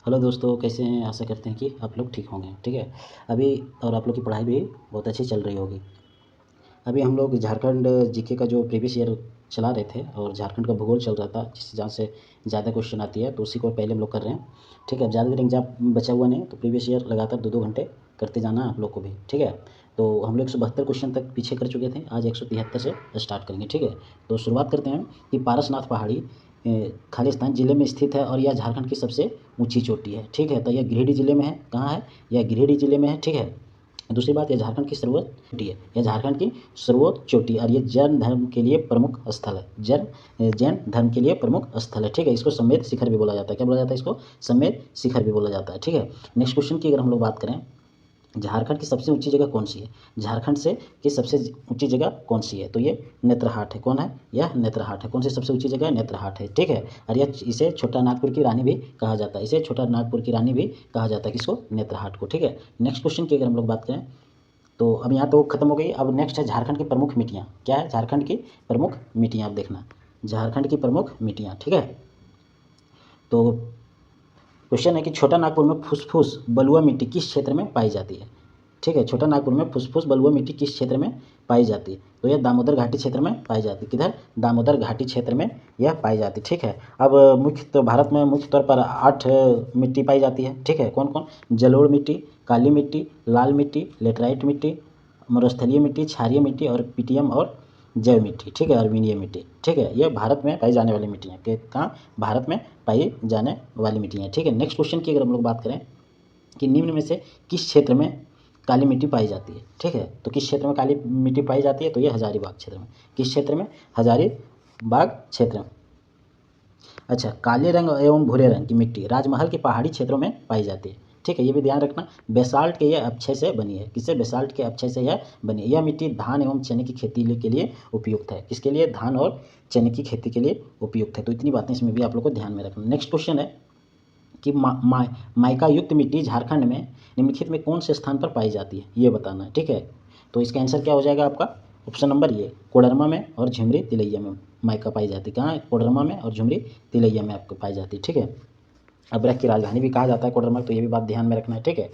Hello दोस्तों, कैसे हैं? आशा करते हैं कि आप लोग ठीक होंगे। ठीक है, अभी और आप लोग की पढ़ाई भी बहुत अच्छी चल रही होगी। अभी हम लोग झारखंड जीके का जो प्रीवियस ईयर चला रहे थे और झारखंड का भूगोल चल रहा था, जिससे जहाँ से ज़्यादा क्वेश्चन आती है तो उसी को पहले हम लोग कर रहे हैं। ठीक है, अब ज़्यादा देर एग्जाम बचा हुआ नहीं, तो प्रीवियस ईयर लगातार 2-2 घंटे करते जाना है आप लोग को भी। ठीक है, तो हम लोग 172 क्वेश्चन तक पीछे कर चुके थे, आज 173 से स्टार्ट करेंगे। ठीक है, तो शुरुआत करते हैं कि पारसनाथ पहाड़ी खालिस्तान ज़िले में स्थित है और यह झारखंड की सबसे ऊंची चोटी है। ठीक है, तो यह गिरिडीह ज़िले में है। कहाँ है? यह गिरिडीह ज़िले में है। ठीक है, दूसरी बात, यह झारखंड की सर्वोच्च चोटी है। यह झारखंड की सर्वोच्च चोटी और ये जैन धर्म के लिए प्रमुख स्थल है। जैन धर्म के लिए प्रमुख स्थल है। ठीक है, इसको समेत शिखर भी बोला जाता है। क्या बोला जाता है इसको? समेत शिखर भी बोला जाता है। ठीक है, नेक्स्ट क्वेश्चन की अगर हम लोग बात करें, झारखंड की सबसे ऊंची जगह कौन सी है? झारखंड से की सबसे ऊंची जगह कौन सी है? तो ये नेत्रहाट है। कौन है? यह नेत्रहाट है। कौन सी सबसे ऊंची जगह है? नेत्रहाट है। ठीक है, और यह इसे छोटा नागपुर की रानी भी कहा जाता है। इसे छोटा नागपुर की रानी भी कहा जाता है। किसको? नेत्रहाट को। ठीक है, नेक्स्ट क्वेश्चन की अगर हम लोग बात करें, तो अब यहाँ तो खत्म हो गई। अब नेक्स्ट है झारखंड की प्रमुख मिट्टियाँ। क्या है? झारखंड की प्रमुख मिट्टियाँ। आप देखना, झारखंड की प्रमुख मिट्टियाँ। ठीक है, तो क्वेश्चन है कि छोटा नागपुर में फुसफुस बलुआ मिट्टी किस क्षेत्र में पाई जाती है? ठीक है, छोटा नागपुर में फुसफुस बलुआ मिट्टी किस क्षेत्र में पाई जाती है? तो यह दामोदर घाटी क्षेत्र में पाई जाती है। किधर? दामोदर घाटी क्षेत्र में यह पाई जाती है। ठीक है, अब मुख्य तो भारत में मुख्य तौर पर 8 मिट्टी पाई जाती है। ठीक है, कौन कौन? जलोढ़ मिट्टी, काली मिट्टी, लाल मिट्टी, लेटराइट मिट्टी, मरुस्थलीय मिट्टी, क्षारीय मिट्टी और पीटियम और जैव मिट्टी। ठीक है, अरविंदीय मिट्टी। ठीक है, ये भारत में पाई जाने वाली मिट्टी हैं। कहाँ? भारत में पाई जाने वाली मिट्टी हैं। ठीक है, नेक्स्ट क्वेश्चन की अगर हम लोग बात करें कि निम्न में से किस क्षेत्र में काली मिट्टी पाई जाती है? ठीक है, तो किस क्षेत्र में काली मिट्टी पाई जाती है? तो ये हजारीबाग क्षेत्र में। किस क्षेत्र में? हजारीबाग क्षेत्र में। अच्छा, काले रंग एवं भूरे रंग की मिट्टी राजमहल के पहाड़ी क्षेत्रों में पाई जाती है। ठीक है, ये भी ध्यान रखना। बेसाल्ट के यह अक्षय से बनी है। किससे? बेसाल्ट के अक्षय से यह बनी है। यह मिट्टी धान एवं चने की खेती के लिए उपयुक्त है। किसके लिए? धान और चने की खेती के लिए उपयुक्त है। तो इतनी बातें इसमें भी आप लोग को ध्यान में रखना। नेक्स्ट क्वेश्चन है कि माइका युक्त मिट्टी झारखंड में निम्नलिखित में कौन से स्थान पर पाई जाती है? ये बताना है। ठीक है, तो इसका आंसर क्या हो जाएगा आपका? ऑप्शन नंबर ये, कोडरमा में और झुमरी तिलैया में माइका पाई जाती है। कहाँ? कोडरमा में और झुमरी तिलैया में आपको पाई जाती है। ठीक है, अब्रक की राजधानी भी कहा जाता है कोडरमा, तो ये भी बात ध्यान में रखना है। ठीक है,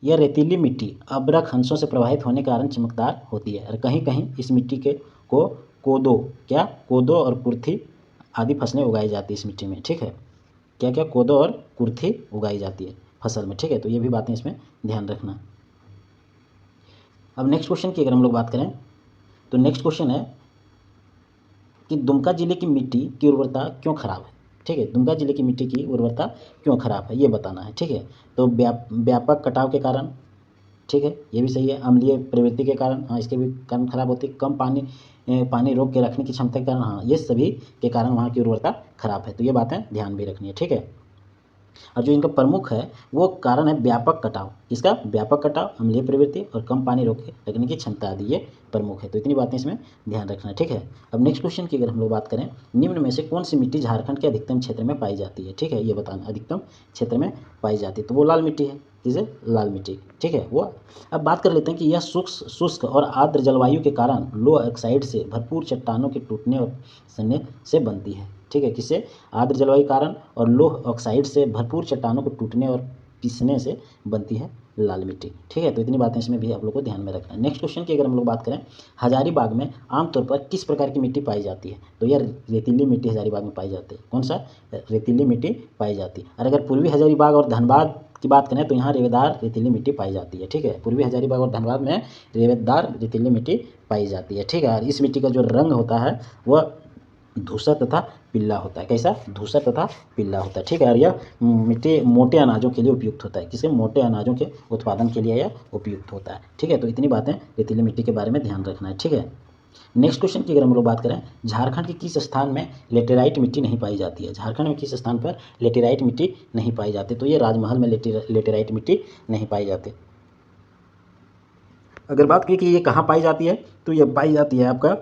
यह रेतीली मिट्टी अब्रक हंसों से प्रभावित होने के कारण चमकदार होती है और कहीं कहीं इस मिट्टी के को कोदो, क्या? कोदो और कुर्थी आदि फसलें उगाई जाती है इस मिट्टी में। ठीक है, क्या क्या? कोदो और कुर्थी उगाई जाती है फसल में। ठीक है, तो ये भी बातें इसमें ध्यान रखना। अब नेक्स्ट क्वेश्चन की अगर हम लोग बात करें, तो नेक्स्ट क्वेश्चन है कि दुमका जिले की मिट्टी की उर्वरता क्यों खराब है? ठीक है, दुमका जिले की मिट्टी की उर्वरता क्यों खराब है, ये बताना है। ठीक है, तो व्यापक कटाव के कारण। ठीक है, ये भी सही है। अम्लीय प्रवृत्ति के कारण, हाँ, इसके भी कारण खराब होती है। कम पानी रोक के रखने की क्षमता के कारण, हाँ, ये सभी के कारण वहाँ की उर्वरता खराब है। तो ये बातें ध्यान भी रखनी है। ठीक है, और जो इनका प्रमुख है वो कारण है व्यापक कटाव। इसका व्यापक कटाव, अम्लीय प्रवृत्ति और कम पानी रोक के रखने की क्षमता आदि ये प्रमुख है। तो इतनी बातें इसमें ध्यान रखना है। ठीक है, अब नेक्स्ट क्वेश्चन की अगर हम लोग बात करें, निम्न में से कौन सी मिट्टी झारखंड के अधिकतम क्षेत्र में पाई जाती है? ठीक है, ये बताना, अधिकतम क्षेत्र में पाई जाती है। तो वो लाल मिट्टी है। किसे? लाल मिट्टी। ठीक है, वो अब बात कर लेते हैं कि यह शुष्क और आर्द्र जलवायु के कारण लो ऑक्साइड से भरपूर चट्टानों के टूटने और सनने से बनती है। ठीक है, किससे? आर्द्र जलवायु कारण और लोह ऑक्साइड से भरपूर चट्टानों को टूटने और पिसने से बनती है लाल मिट्टी। ठीक है, तो इतनी बातें इसमें भी आप लोग को ध्यान में रखना है। नेक्स्ट क्वेश्चन की अगर हम लोग बात करें, हजारीबाग में आमतौर पर किस प्रकार की मिट्टी पाई जाती है? तो यह रेतीली मिट्टी हजारीबाग में पाई जाती है। कौन सा? रेतीली मिट्टी पाई जाती है। और अगर पूर्वी हजारीबाग और धनबाद की बात करें तो यहाँ रेवेदार रेतीली मिट्टी पाई जाती है। ठीक है, पूर्वी हजारीबाग और धनबाद में रेवेदार रेतीली मिट्टी पाई जाती है। ठीक है, और इस मिट्टी का जो रंग होता है वह धूसर तथा पीला होता है। कैसा? धूसर तथा पीला होता है। ठीक है, और यह मिट्टी मोटे अनाजों के लिए उपयुक्त होता है। किसे? मोटे अनाजों के उत्पादन के लिए यह उपयुक्त होता है। ठीक है, तो इतनी बातें रेतीली मिट्टी के बारे में ध्यान रखना है। ठीक है, नेक्स्ट क्वेश्चन की अगर हम लोग बात करें, झारखंड के किस स्थान में लेटेराइट मिट्टी नहीं पाई जाती है? झारखंड में किस स्थान पर लेटेराइट मिट्टी नहीं पाई जाती? तो ये राजमहल में लेटेराइट मिट्टी नहीं पाई जाती। अगर बात की कि ये कहाँ पाई जाती है, तो ये पाई जाती है आपका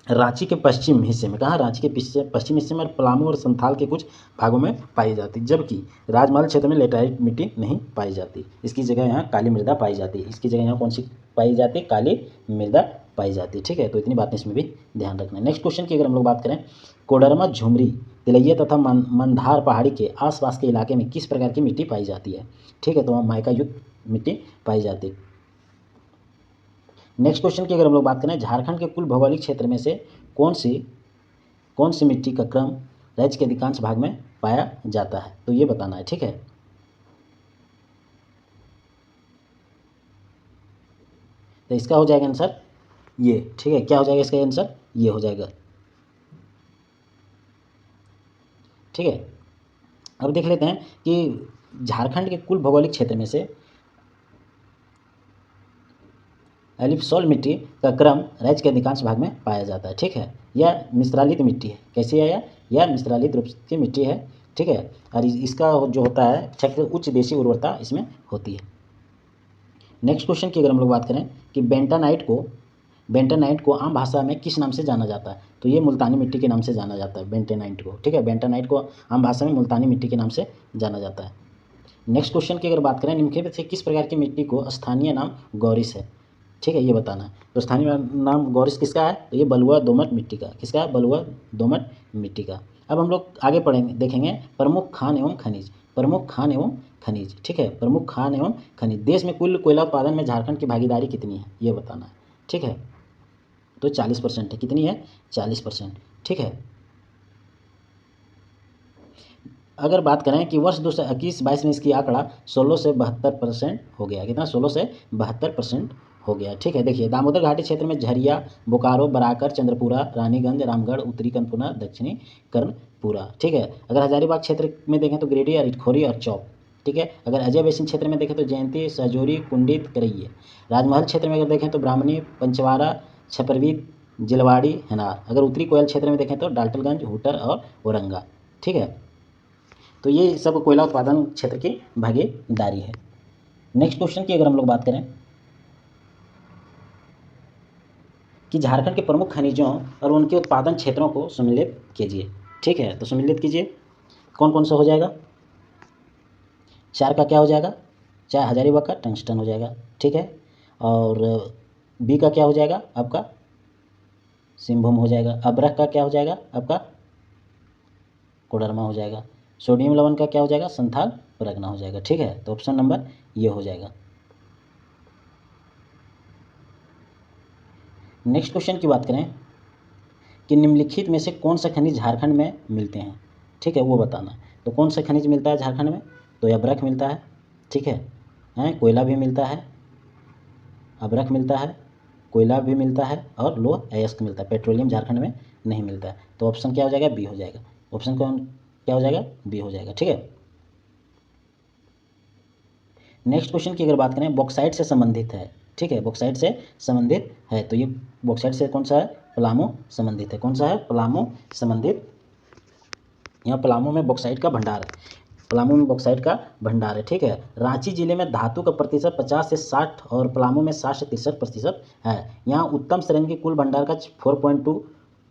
रांची के पश्चिम हिस्से में। कहाँ? रांची के पश्चिम हिस्से में, और पलामू और संथाल के कुछ भागों में पाई जाती है। जबकि राजमहल क्षेत्र में लेटेराइट मिट्टी नहीं पाई जाती। इसकी जगह यहाँ काली मृदा पाई जाती है। इसकी जगह यहाँ कौन सी पाई जाती है? काली मृदा पाई जाती है। ठीक है, तो इतनी बातें इसमें भी ध्यान रखना है। नेक्स्ट क्वेश्चन की अगर हम लोग बात करें, कोडरमा झुमरी तिलैया तथा मंदार पहाड़ी के आसपास के इलाके में किस प्रकार की मिट्टी पाई जाती है? ठीक है, तो वहाँ माइका युक्त मिट्टी पाई जाती है। नेक्स्ट क्वेश्चन की अगर हम लोग बात करें, झारखंड के कुल भौगोलिक क्षेत्र में से कौन सी मिट्टी का क्रम राज्य के अधिकांश भाग में पाया जाता है? तो ये बताना है। ठीक है, तो इसका हो जाएगा आंसर ये। ठीक है, क्या हो जाएगा इसका आंसर? ये हो जाएगा। ठीक है, अब देख लेते हैं कि झारखंड के कुल भौगोलिक क्षेत्र में से एलिप्सोल मिट्टी का क्रम राज्य के अधिकांश भाग में पाया जाता है। ठीक है, यह मिश्रालित मिट्टी है। कैसी है यह मिश्रालित रूप की मिट्टी है। ठीक है, और इसका जो होता है चक्र उच्च देशीय उर्वरता इसमें होती है। नेक्स्ट क्वेश्चन की अगर हम लोग बात करें कि बेंटानाइट को आम भाषा में किस नाम से जाना जाता है? तो ये मुल्तानी मिट्टी के नाम से जाना जाता है बेंटानाइट को। ठीक है, बेंटानाइट को आम भाषा में मुल्तानी मिट्टी के नाम से जाना जाता है। नेक्स्ट क्वेश्चन की अगर बात करें, निम्नलिखित में से किस प्रकार की मिट्टी को स्थानीय नाम गौरिस है? ठीक है, ये बताना है। तो स्थानीय नाम गौरिस किसका है? तो ये बलुआ दोमट मिट्टी का। किसका है? बलुआ दोमट मिट्टी का। अब हम लोग आगे पढ़ेंगे, देखेंगे प्रमुख खान एवं खनिज। प्रमुख खान एवं खनिज। ठीक है, प्रमुख खान एवं खनिज। देश में कुल कोयला उत्पादन में झारखंड की भागीदारी कितनी है? ये बताना है। ठीक है, तो 40% है। कितनी है? 40%। ठीक है, अगर बात करें कि वर्ष 2021-22 में इसकी आंकड़ा 16 से 72% हो गया। कितना? 16 से 72% हो गया। ठीक है, देखिए दामोदर घाटी क्षेत्र में झरिया, बोकारो, बराकर, चंद्रपुरा, रानीगंज, रामगढ़, उत्तरी कर्णपुरा, दक्षिणी कर्णपुरा। ठीक है, अगर हजारीबाग क्षेत्र में देखें तो गिरिडीह, इटखोरी और चौक। ठीक है, अगर अजय बेसिन क्षेत्र में देखें तो जयंती, सजोरी, कुंडित, करैया। राजमहल क्षेत्र में अगर देखें तो ब्राह्मणी, पंचवारा, छपरवीत, जिलवाड़ी, हेनार। अगर उत्तरी कोयल क्षेत्र में देखें तो डाल्टनगंज, हुटर और औरंगा। ठीक है, तो ये सब कोयला उत्पादन क्षेत्र की भागीदारी है। नेक्स्ट क्वेश्चन की अगर हम लोग बात करें कि झारखंड के प्रमुख खनिजों और उनके उत्पादन क्षेत्रों को सम्मिलित कीजिए। ठीक है, तो सम्मिलित कीजिए। कौन कौन सा हो जाएगा? 4 का क्या हो जाएगा? 4 हजारीबाग का टंगस्टन हो जाएगा। ठीक है, और बी का क्या हो जाएगा आपका? सिंहभूम हो जाएगा। अब्रक का क्या हो जाएगा आपका? कोडरमा हो जाएगा। सोडियम लवण का क्या हो जाएगा? संथाल परगना हो जाएगा। ठीक है, तो ऑप्शन नंबर ये हो जाएगा। नेक्स्ट क्वेश्चन की बात करें कि निम्नलिखित में से कौन सा खनिज झारखंड में मिलते हैं? ठीक है, वो बताना है। तो कौन सा खनिज मिलता है झारखंड में? तो अब्रक मिलता है। ठीक है, कोयला भी मिलता है, अब्रक मिलता है, कोयला भी मिलता है और लोह अयस्क मिलता है। पेट्रोलियम झारखंड में नहीं मिलता है। तो ऑप्शन क्या हो जाएगा? बी हो जाएगा। ऑप्शन कौन क्या हो जाएगा? बी हो जाएगा। ठीक है, नेक्स्ट क्वेश्चन की अगर बात करें, बॉक्साइट से संबंधित है। ठीक है, बॉक्साइट से संबंधित है। तो ये बॉक्साइट से कौन सा है? पलामू संबंधित है। कौन सा है? पलामू संबंधित। यहाँ पलामू में बॉक्साइट का भंडार है। पलामू में बॉक्साइट का भंडार है। ठीक है, रांची जिले में धातु का प्रतिशत 50 से 60 और पलामू में 60 से 63% है। यहाँ उत्तम श्रेणी की कुल भंडार का 4.2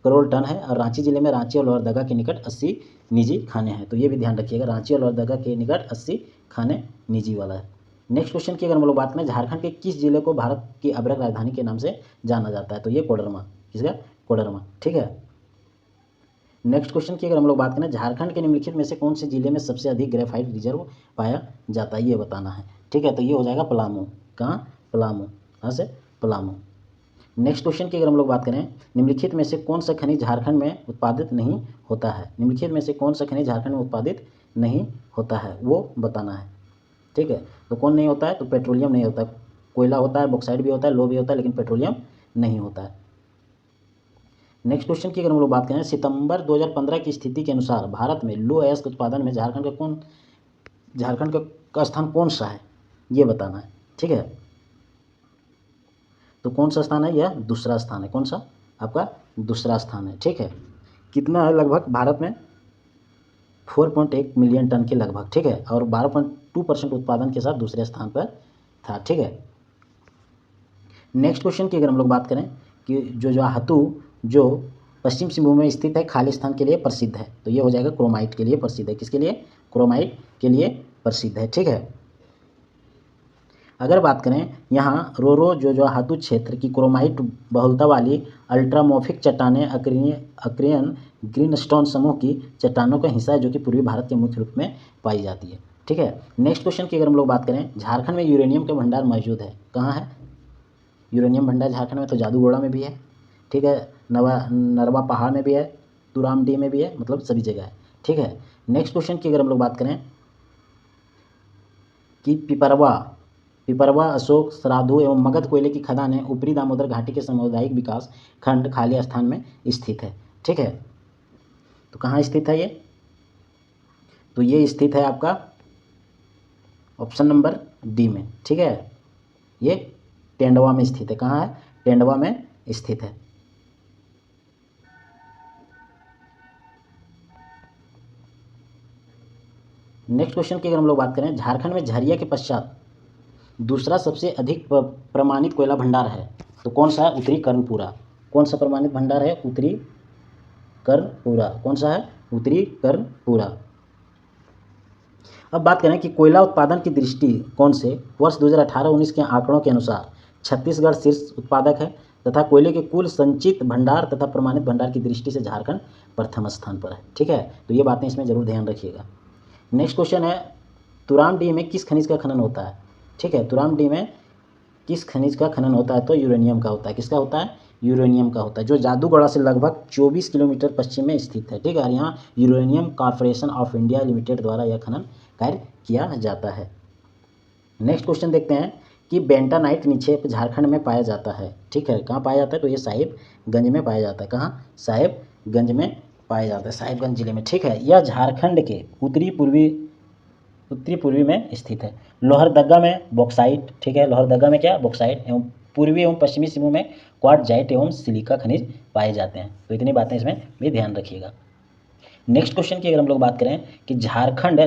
करोड़ टन है और रांची जिले में रांची और लोहरदगा के निकट 80 निजी खाने हैं। तो ये भी ध्यान रखिएगा, रांची और लोहरदगा के निकट 80 खाने निजी वाला है। नेक्स्ट क्वेश्चन की अगर हम लोग बात करें, झारखंड के किस जिले को भारत की अब्रक राजधानी के नाम से जाना जाता है? तो ये कोडरमा। किसका? कोडरमा। ठीक है, नेक्स्ट क्वेश्चन की अगर हम लोग बात करें, झारखंड के निम्नलिखित में से कौन से जिले में सबसे अधिक ग्रेफाइट रिजर्व पाया जाता है? ये बताना है। ठीक है, तो ये हो जाएगा पलामू। कहाँ? पलामू। कहाँ से? पलामू। नेक्स्ट क्वेश्चन की अगर हम लोग बात करें, निम्नलिखित में से कौन सा खनिज झारखंड में उत्पादित नहीं होता है? निम्नलिखित में से कौन सा खनिज झारखंड में उत्पादित नहीं होता है, वो बताना है। ठीक है, तो कौन नहीं होता है? तो पेट्रोलियम नहीं होता है। कोयला होता है, बॉक्साइट भी होता है, लोह भी होता है, लेकिन पेट्रोलियम नहीं होता है। नेक्स्ट क्वेश्चन की अगर हम लोग बात करें, सितंबर 2015 की स्थिति के अनुसार भारत में लोह अयस्क उत्पादन में झारखंड का स्थान कौन सा है? ये बताना है। ठीक है, तो कौन सा स्थान है? यह दूसरा स्थान है। कौन सा? आपका दूसरा स्थान है। ठीक है, कितना है लगभग भारत में? 4.1 मिलियन टन के लगभग। ठीक है, और 12.2% उत्पादन के साथ दूसरे स्थान पर था। ठीक है, नेक्स्ट क्वेश्चन की अगर हम लोग बात करें कि जो धातु जो पश्चिम सिंहभूम में स्थित है, खालिस्तान के लिए प्रसिद्ध है। तो ये हो जाएगा क्रोमाइट के लिए प्रसिद्ध है। किसके लिए? क्रोमाइट के लिए प्रसिद्ध है। ठीक है, अगर बात करें यहाँ रोरो जो धातु क्षेत्र की क्रोमाइट बहुलता वाली अल्ट्रामोफिक चट्टानें अक्रियन ग्रीनस्टोन समूह की चट्टानों का हिस्सा है, जो कि पूर्वी भारत के मुख्य रूप में पाई जाती है। ठीक है, नेक्स्ट क्वेश्चन की अगर हम लोग बात करें, झारखंड में यूरेनियम का भंडार मौजूद है, कहाँ है यूरेनियम भंडार झारखंड में? तो जादूगोड़ा में भी है, ठीक है, नरवा पहाड़ में भी है, तुरामडी में भी है, मतलब सभी जगह है। ठीक है, नेक्स्ट क्वेश्चन की अगर हम लोग बात करें कि पिपरवा अशोक श्राद्धु एवं मगध कोयले की खदानें ऊपरी दामोदर घाटी के सामुदायिक विकास खंड खाली स्थान में स्थित है। ठीक है, तो कहाँ स्थित है ये? तो ये स्थित है आपका ऑप्शन नंबर डी में। ठीक है, ये टेंडवा में स्थित है। कहाँ है? टेंडवा में स्थित है। नेक्स्ट क्वेश्चन की अगर हम लोग बात करें, झारखंड में झरिया के पश्चात दूसरा सबसे अधिक प्रमाणित कोयला भंडार है, तो कौन सा है? उत्तरी कर्णपुरा। कौन सा प्रमाणित भंडार है? उत्तरी कर्णपुरा। कौन सा है? उत्तरी कर्णपुरा। अब बात करें कि कोयला उत्पादन की दृष्टिकोण से वर्ष 2018-19 के आंकड़ों के अनुसार छत्तीसगढ़ शीर्ष उत्पादक है तथा कोयले के कुल संचित भंडार तथा प्रमाणित भंडार की दृष्टि से झारखंड प्रथम स्थान पर है। ठीक है, तो ये बातें इसमें जरूर ध्यान रखिएगा। नेक्स्ट क्वेश्चन है, तुराम-डी में किस खनिज का खनन होता है? ठीक है, तुराम-डी में किस खनिज का खनन होता है? तो यूरेनियम का होता है। किसका होता है? यूरेनियम का होता है, जो जादूगोड़ा से लगभग 24 किलोमीटर पश्चिम में स्थित है। ठीक है, और यहाँ uranium corporation of India limited द्वारा यह खनन कार्य किया जाता है। नेक्स्ट क्वेश्चन देखते हैं कि बेंटानाइट निक्षेप झारखंड में पाया जाता है। ठीक है, कहाँ पाया जाता है? तो ये साहिबगंज में पाया जाता है। कहाँ? साहिबगंज में पाया जाता है, साहिबगंज जिले में। ठीक है, यह झारखंड के उत्तरी पूर्वी में स्थित है। लोहरदगा में बॉक्साइट, ठीक है, लोहरदगा में क्या? बॉक्साइट एवं पूर्वी एवं पश्चिमी सीमों में क्वार्टजाइट एवं सिलिका खनिज पाए जाते हैं। तो इतनी बातें इसमें भी ध्यान रखिएगा। नेक्स्ट क्वेश्चन की अगर हम लोग बात करें कि झारखंड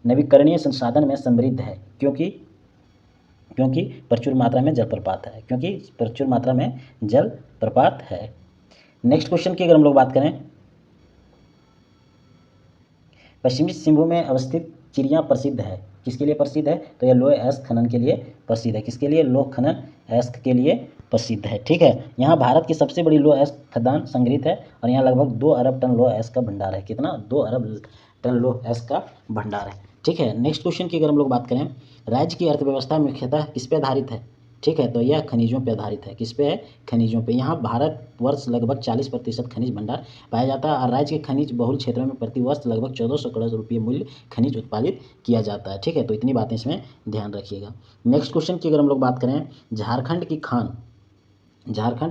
नवीकरणीय संसाधन में समृद्ध है, क्योंकि प्रचुर मात्रा में जलप्रपात है। क्योंकि प्रचुर मात्रा में जलप्रपात है। नेक्स्ट क्वेश्चन की अगर हम लोग बात करें, पश्चिमी सिंहभूम में अवस्थित चिड़िया प्रसिद्ध है, किसके लिए प्रसिद्ध है? तो यह लौह अयस्क खनन के लिए प्रसिद्ध है। किसके लिए? लौह खनन अयस्क के लिए प्रसिद्ध है। ठीक है, यहाँ भारत की सबसे बड़ी लौह अयस्क खदान संग्रहित है और यहाँ लगभग 2 अरब टन लौह अयस्क का भंडार है। कितना? 2 अरब टन लौह अयस्क का भंडार है। ठीक है, नेक्स्ट क्वेश्चन की अगर हम लोग बात करें, राज्य की अर्थव्यवस्था मुख्यतः किस पे आधारित है? ठीक है, तो यह खनिजों पर आधारित है। किस पे है? खनिजों पे। यहाँ भारतवर्ष लगभग 40% खनिज भंडार पाया जाता है और राज्य के खनिज बहुल क्षेत्रों में प्रतिवर्ष लगभग 1400 करोड़ रुपये मूल्य खनिज उत्पादित किया जाता है। ठीक है, तो इतनी बातें इसमें ध्यान रखिएगा। नेक्स्ट क्वेश्चन की अगर हम लोग बात करें, झारखंड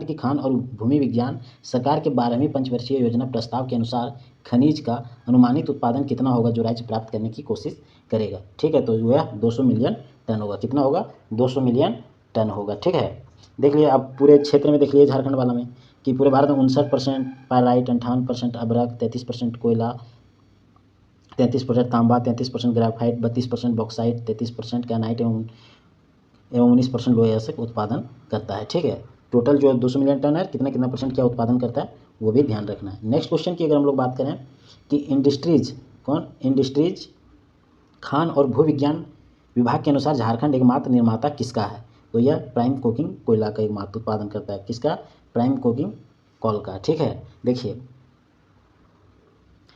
की खान और भूमि विज्ञान सरकार के 12वीं पंचवर्षीय योजना प्रस्ताव के अनुसार खनिज का अनुमानित उत्पादन कितना होगा जो राज्य प्राप्त करने की कोशिश करेगा? ठीक है, तो यह 200 मिलियन टन होगा। कितना होगा? 200 मिलियन टन होगा। ठीक है, देख लिए आप पूरे क्षेत्र में, देख लिए झारखंड वाला में कि पूरे भारत में 59% पाइराइट, 58% अभ्रक, 33% कोयला, 33% तांबा, 33% ग्रेफाइट, 32% बॉक्साइट, 33% कैनाइट एवं 19% लोहे अयस्क उत्पादन करता है। ठीक है, टोटल जो 200 मिलियन टन है, कितना कितना परसेंट क्या उत्पादन करता है वो भी ध्यान रखना है। नेक्स्ट क्वेश्चन की अगर हम लोग बात करें कि इंडस्ट्रीज खान और भू विज्ञान विभाग के अनुसार झारखंड एकमात्र निर्माता किसका है? तो यह प्राइम कोकिंग कोयला का एकमात्र उत्पादन करता है। किसका? प्राइम कोकिंग कोल का। ठीक है, देखिए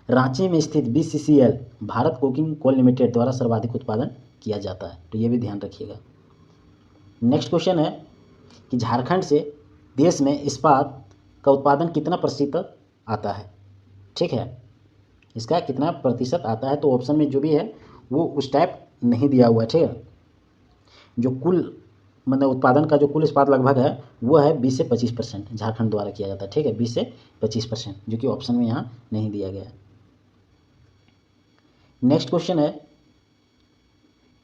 रांची में स्थित BCCL Bharat coking coal limited द्वारा सर्वाधिक उत्पादन किया जाता है, तो ये भी ध्यान रखिएगा। नेक्स्ट क्वेश्चन है कि झारखंड से देश में इस्पात का उत्पादन कितना प्रतिशत आता है? ठीक है, इसका कितना प्रतिशत आता है? तो ऑप्शन में जो भी है वो उस टाइप नहीं दिया हुआ है। ठीक है, जो कुल मतलब उत्पादन का जो कुल इस्पात लगभग है वो है 20 से 25% झारखंड द्वारा किया जाता है। ठीक है, 20 से 25%, जो कि ऑप्शन में यहाँ नहीं दिया गया है। नेक्स्ट क्वेश्चन है,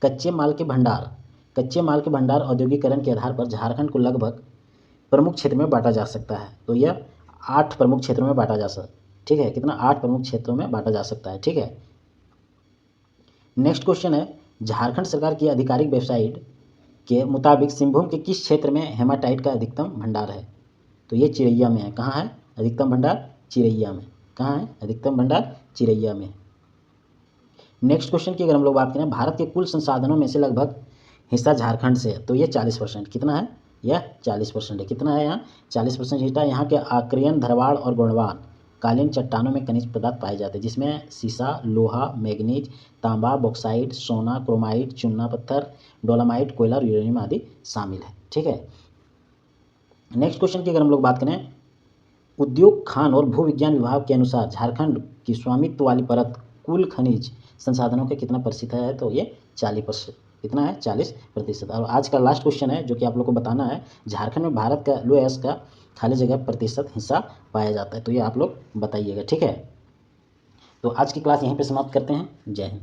कच्चे माल के भंडार औद्योगिकरण के आधार पर झारखंड को लगभग प्रमुख क्षेत्र में बांटा जा सकता है। तो यह 8 प्रमुख क्षेत्रों में बांटा जा सकता है। ठीक है, कितना? 8 प्रमुख क्षेत्रों में बांटा जा सकता है। ठीक है, नेक्स्ट क्वेश्चन है, झारखंड सरकार की आधिकारिक वेबसाइट के मुताबिक सिंहभूम के किस क्षेत्र में हेमाटाइट का अधिकतम भंडार है? तो ये चिरैया में है। कहाँ है अधिकतम भंडार? चिरैया में। कहाँ है अधिकतम भंडार? चिरैया में। नेक्स्ट क्वेश्चन की अगर हम लोग बात करें, भारत के कुल संसाधनों में से लगभग हिस्सा झारखंड से, तो ये 40%। कितना है? यह 40% है। कितना है यहाँ? 40% हिस्सा यहाँ के आर्कियन, धरवाड़ और गोंडवान कालीन चट्टानों में खनिज पदार्थ पाए जाते हैं, जिसमें सीसा, लोहा, मैग्नीज, तांबा, बॉक्साइट, सोना, क्रोमाइट, चूना पत्थर, डोलामाइट, कोयला और यूरेनियम आदि शामिल है। ठीक है। नेक्स्ट क्वेश्चन की अगर हम लोग बात करें, उद्योग, खान और भू विज्ञान विभाग के अनुसार झारखंड की स्वामित्व वाली परत कुल खनिज संसाधनों के कितना प्रतिशत है? तो ये 40%। कितना है? 40%। और आज का लास्ट क्वेश्चन है जो कि आप लोग को बताना है, झारखंड में भारत का लोएस का खाली जगह प्रतिशत हिस्सा पाया जाता है, तो ये आप लोग बताइएगा। ठीक है। तो आज की क्लास यहीं पे समाप्त करते हैं। जय हिंद।